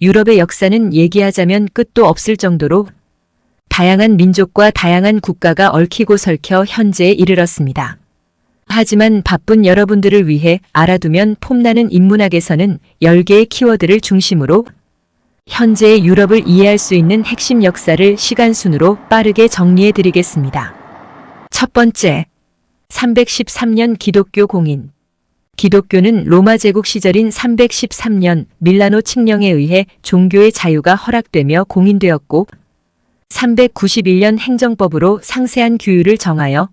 유럽의 역사는 얘기하자면 끝도 없을 정도로 다양한 민족과 다양한 국가가 얽히고 설켜 현재에 이르렀습니다. 하지만 바쁜 여러분들을 위해 알아두면 폼나는 인문학에서는 10개의 키워드를 중심으로 현재의 유럽을 이해할 수 있는 핵심 역사를 시간 순으로 빠르게 정리해 드리겠습니다. 첫 번째, 313년 기독교 공인. 기독교는 로마 제국 시절인 313년 밀라노 칙령에 의해 종교의 자유가 허락되며 공인되었고 391년 행정법으로 상세한 규율을 정하여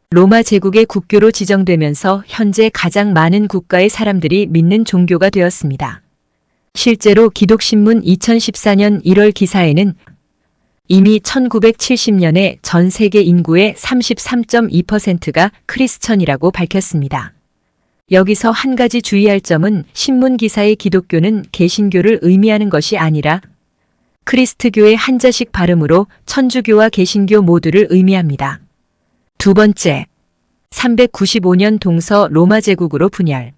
로마 제국의 국교로 지정되면서 현재 가장 많은 국가의 사람들이 믿는 종교가 되었습니다. 실제로 기독신문 2014년 1월 기사에는 이미 1970년에 전 세계 인구의 33.2%가 크리스천이라고 밝혔습니다. 여기서 한 가지 주의할 점은 신문 기사의 기독교는 개신교를 의미하는 것이 아니라 크리스트교의 한자식 발음으로 천주교와 개신교 모두를 의미합니다. 두 번째, 395년 동서 로마 제국으로 분열.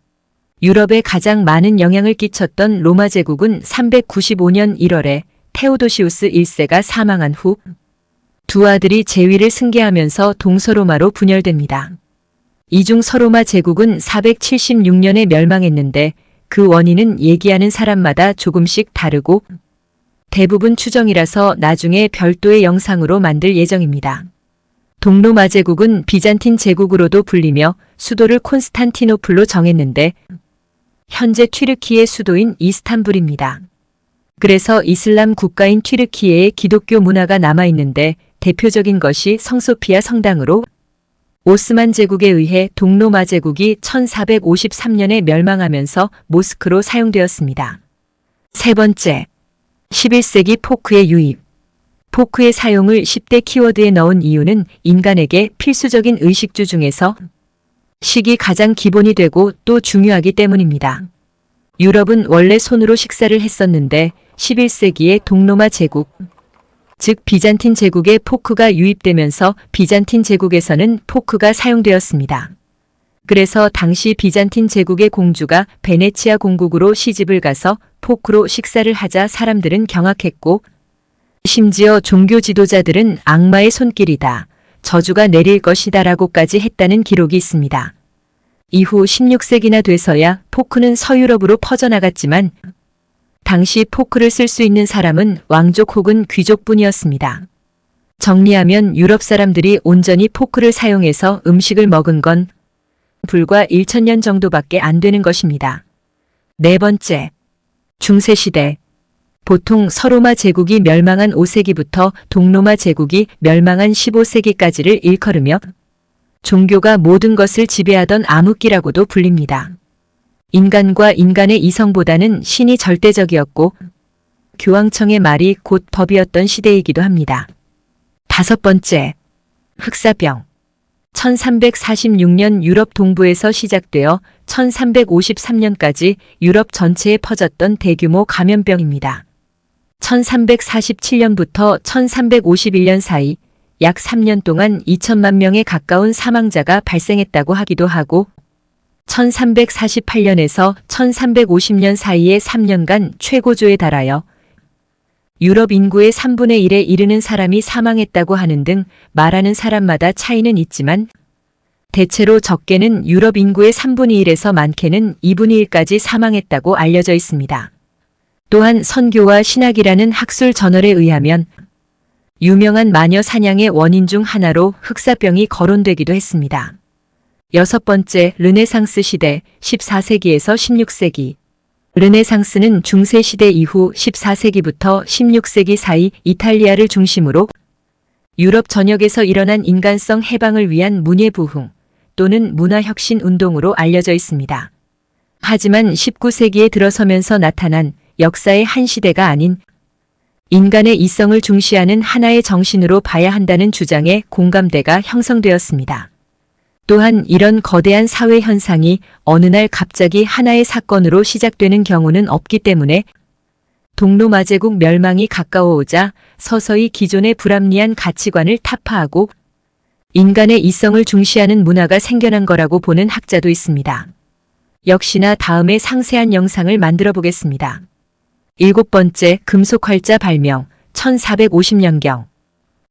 유럽에 가장 많은 영향을 끼쳤던 로마 제국은 395년 1월에 테오도시우스 1세가 사망한 후 두 아들이 제위를 승계하면서 동서로마로 분열됩니다. 이중 서로마 제국은 476년에 멸망했는데 그 원인은 얘기하는 사람마다 조금씩 다르고 대부분 추정이라서 나중에 별도의 영상으로 만들 예정입니다. 동로마 제국은 비잔틴 제국으로도 불리며 수도를 콘스탄티노플로 정했는데 현재 튀르키예 수도인 이스탄불입니다. 그래서 이슬람 국가인 튀르키예에 기독교 문화가 남아있는데 대표적인 것이 성소피아 성당으로 오스만 제국에 의해 동로마 제국이 1453년에 멸망하면서 모스크로 사용되었습니다. 세 번째, 11세기 포크의 유입. 포크의 사용을 10대 키워드에 넣은 이유는 인간에게 필수적인 의식주 중에서 식이 가장 기본이 되고 또 중요하기 때문입니다. 유럽은 원래 손으로 식사를 했었는데 11세기에 동로마 제국, 즉 비잔틴 제국에 포크가 유입되면서 비잔틴 제국에서는 포크가 사용되었습니다. 그래서 당시 비잔틴 제국의 공주가 베네치아 공국으로 시집을 가서 포크로 식사를 하자 사람들은 경악했고 심지어 종교 지도자들은 악마의 손길이다, 저주가 내릴 것이다 라고까지 했다는 기록이 있습니다. 이후 16세기나 돼서야 포크는 서유럽으로 퍼져나갔지만 당시 포크를 쓸 수 있는 사람은 왕족 혹은 귀족뿐이었습니다. 정리하면 유럽 사람들이 온전히 포크를 사용해서 음식을 먹은 건 불과 1000년 정도밖에 안 되는 것입니다. 네 번째, 중세시대. 보통 서로마 제국이 멸망한 5세기부터 동로마 제국이 멸망한 15세기까지를 일컬으며 종교가 모든 것을 지배하던 암흑기라고도 불립니다. 인간과 인간의 이성보다는 신이 절대적이었고 교황청의 말이 곧 법이었던 시대이기도 합니다. 다섯 번째, 흑사병. 1346년 유럽 동부에서 시작되어 1353년까지 유럽 전체에 퍼졌던 대규모 감염병입니다. 1347년부터 1351년 사이 약 3년 동안 2천만 명에 가까운 사망자가 발생했다고 하기도 하고 1348년에서 1350년 사이의 3년간 최고조에 달하여 유럽 인구의 3분의 1에 이르는 사람이 사망했다고 하는 등 말하는 사람마다 차이는 있지만 대체로 적게는 유럽 인구의 3분의 1에서 많게는 2분의 1까지 사망했다고 알려져 있습니다. 또한 선교와 신학이라는 학술 저널에 의하면 유명한 마녀 사냥의 원인 중 하나로 흑사병이 거론되기도 했습니다. 여섯 번째, 르네상스 시대 14세기에서 16세기. 르네상스는 중세시대 이후 14세기부터 16세기 사이 이탈리아를 중심으로 유럽 전역에서 일어난 인간성 해방을 위한 문예부흥 또는 문화혁신 운동으로 알려져 있습니다. 하지만 19세기에 들어서면서 나타난 역사의 한 시대가 아닌 인간의 이성을 중시하는 하나의 정신으로 봐야 한다는 주장에 공감대가 형성되었습니다. 또한 이런 거대한 사회 현상이 어느 날 갑자기 하나의 사건으로 시작되는 경우는 없기 때문에 동로마 제국 멸망이 가까워오자 서서히 기존의 불합리한 가치관을 타파하고 인간의 이성을 중시하는 문화가 생겨난 거라고 보는 학자도 있습니다. 역시나 다음에 상세한 영상을 만들어 보겠습니다. 7번째, 금속활자 발명, 1450년경.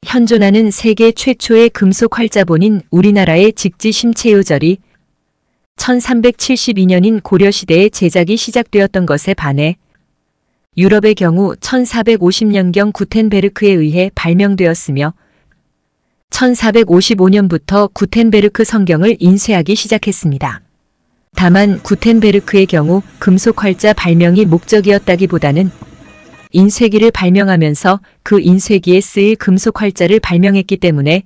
현존하는 세계 최초의 금속활자본인 우리나라의 직지심체요절이 1372년인 고려시대에 제작이 시작되었던 것에 반해 유럽의 경우 1450년경 구텐베르크에 의해 발명되었으며 1455년부터 구텐베르크 성경을 인쇄하기 시작했습니다. 다만 구텐베르크의 경우 금속활자 발명이 목적이었다기보다는 인쇄기를 발명하면서 그 인쇄기에 쓰일 금속활자를 발명했기 때문에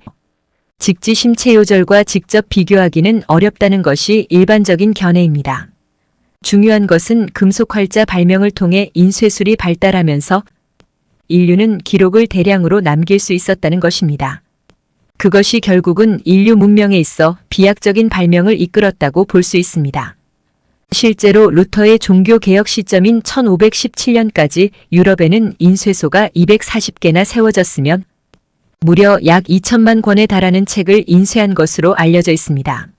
직지심체요절과 직접 비교하기는 어렵다는 것이 일반적인 견해입니다. 중요한 것은 금속활자 발명을 통해 인쇄술이 발달하면서 인류는 기록을 대량으로 남길 수 있었다는 것입니다. 그것이 결국은 인류 문명에 있어 비약적인 발명을 이끌었다고 볼 수 있습니다. 실제로 루터의 종교개혁 시점인 1517년까지 유럽에는 인쇄소가 240개나 세워졌으면 무려 약 2천만 권에 달하는 책을 인쇄한 것으로 알려져 있습니다.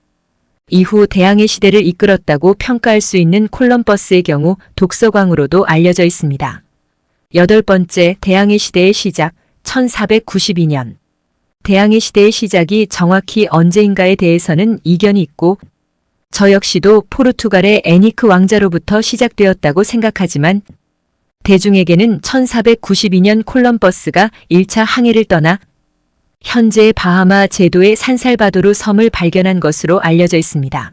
이후 대항해 시대를 이끌었다고 평가할 수 있는 콜럼버스의 경우 독서광으로도 알려져 있습니다. 8번째, 대항해 시대의 시작, 1492년. 대항해 시대의 시작이 정확히 언제인가에 대해서는 이견이 있고 저 역시도 포르투갈의 애니크 왕자로부터 시작되었다고 생각하지만 대중에게는 1492년 콜럼버스가 1차 항해를 떠나 현재의 바하마 제도의 산살바도르 섬을 발견한 것으로 알려져 있습니다.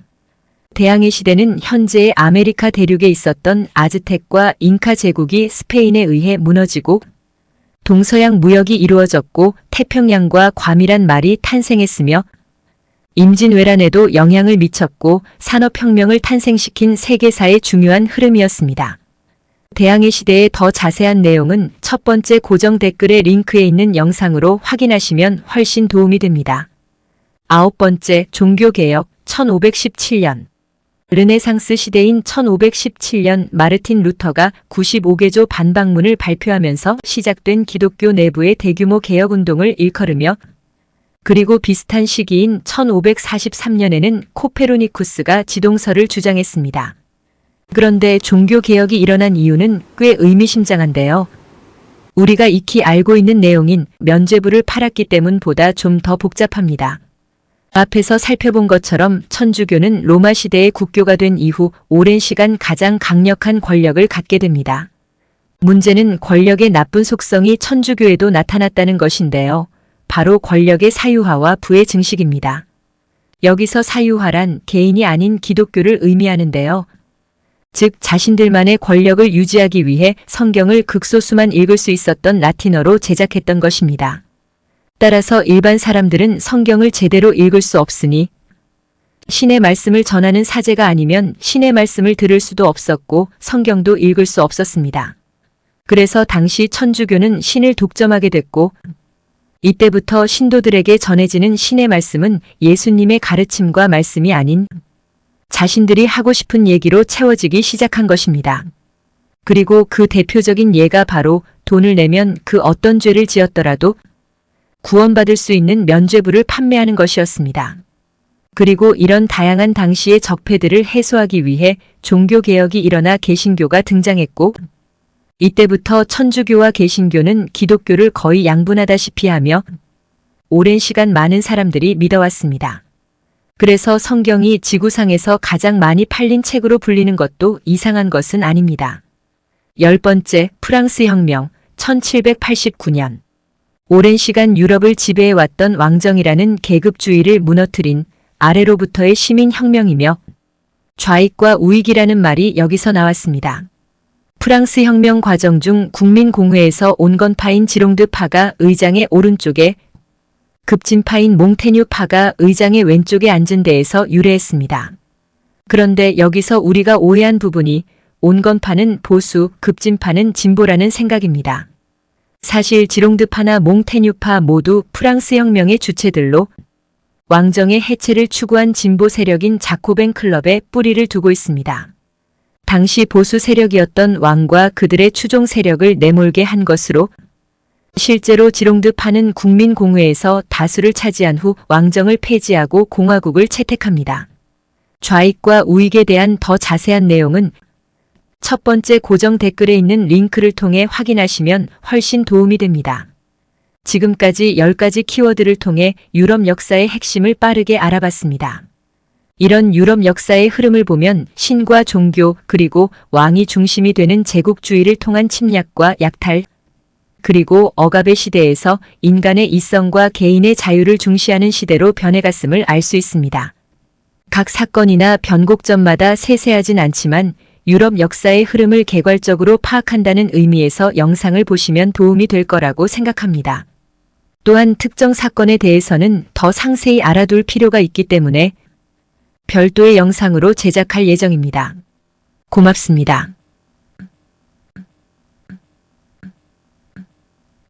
대항해 시대는 현재의 아메리카 대륙에 있었던 아즈텍과 잉카 제국이 스페인에 의해 무너지고 동서양 무역이 이루어졌고 태평양과 과밀한 말이 탄생했으며 임진왜란에도 영향을 미쳤고 산업혁명을 탄생시킨 세계사의 중요한 흐름이었습니다. 대항해 시대의 더 자세한 내용은 첫 번째 고정 댓글의 링크에 있는 영상으로 확인하시면 훨씬 도움이 됩니다. 9번째, 종교개혁, 1517년. 르네상스 시대인 1517년 마르틴 루터가 95개조 반박문을 발표하면서 시작된 기독교 내부의 대규모 개혁운동을 일컬으며 그리고 비슷한 시기인 1543년에는 코페르니쿠스가 지동설을 주장했습니다. 그런데 종교개혁이 일어난 이유는 꽤 의미심장한데요. 우리가 익히 알고 있는 내용인 면죄부를 팔았기 때문보다 좀 더 복잡합니다. 앞에서 살펴본 것처럼 천주교는 로마 시대의 국교가 된 이후 오랜 시간 가장 강력한 권력을 갖게 됩니다. 문제는 권력의 나쁜 속성이 천주교에도 나타났다는 것인데요. 바로 권력의 사유화와 부의 증식입니다. 여기서 사유화란 개인이 아닌 기독교를 의미하는데요. 즉 자신들만의 권력을 유지하기 위해 성경을 극소수만 읽을 수 있었던 라틴어로 제작했던 것입니다. 따라서 일반 사람들은 성경을 제대로 읽을 수 없으니 신의 말씀을 전하는 사제가 아니면 신의 말씀을 들을 수도 없었고 성경도 읽을 수 없었습니다. 그래서 당시 천주교는 신을 독점하게 됐고 이때부터 신도들에게 전해지는 신의 말씀은 예수님의 가르침과 말씀이 아닌 자신들이 하고 싶은 얘기로 채워지기 시작한 것입니다. 그리고 그 대표적인 예가 바로 돈을 내면 그 어떤 죄를 지었더라도 구원받을 수 있는 면죄부를 판매하는 것이었습니다. 그리고 이런 다양한 당시의 적폐들을 해소하기 위해 종교개혁이 일어나 개신교가 등장했고 이때부터 천주교와 개신교는 기독교를 거의 양분하다시피 하며 오랜 시간 많은 사람들이 믿어왔습니다. 그래서 성경이 지구상에서 가장 많이 팔린 책으로 불리는 것도 이상한 것은 아닙니다. 10번째, 프랑스 혁명, 1789년. 오랜 시간 유럽을 지배해왔던 왕정이라는 계급주의를 무너뜨린 아래로부터의 시민혁명이며 좌익과 우익이라는 말이 여기서 나왔습니다. 프랑스 혁명 과정 중 국민공회에서 온건파인 지롱드 파가 의장의 오른쪽에 급진파인 몽테뉴 파가 의장의 왼쪽에 앉은 데에서 유래했습니다. 그런데 여기서 우리가 오해한 부분이 온건파는 보수, 급진파는 진보라는 생각입니다. 사실 지롱드파나 몽테뉴파 모두 프랑스 혁명의 주체들로 왕정의 해체를 추구한 진보 세력인 자코벤 클럽에 뿌리를 두고 있습니다. 당시 보수 세력이었던 왕과 그들의 추종 세력을 내몰게 한 것으로 실제로 지롱드파는 국민공회에서 다수를 차지한 후 왕정을 폐지하고 공화국을 채택합니다. 좌익과 우익에 대한 더 자세한 내용은 첫 번째 고정 댓글에 있는 링크를 통해 확인하시면 훨씬 도움이 됩니다. 지금까지 10가지 키워드를 통해 유럽 역사의 핵심을 빠르게 알아봤습니다. 이런 유럽 역사의 흐름을 보면 신과 종교 그리고 왕이 중심이 되는 제국주의를 통한 침략과 약탈, 그리고 억압의 시대에서 인간의 이성과 개인의 자유를 중시하는 시대로 변해갔음을 알 수 있습니다. 각 사건이나 변곡점마다 세세하진 않지만 유럽 역사의 흐름을 개괄적으로 파악한다는 의미에서 영상을 보시면 도움이 될 거라고 생각합니다. 또한 특정 사건에 대해서는 더 상세히 알아둘 필요가 있기 때문에 별도의 영상으로 제작할 예정입니다. 고맙습니다.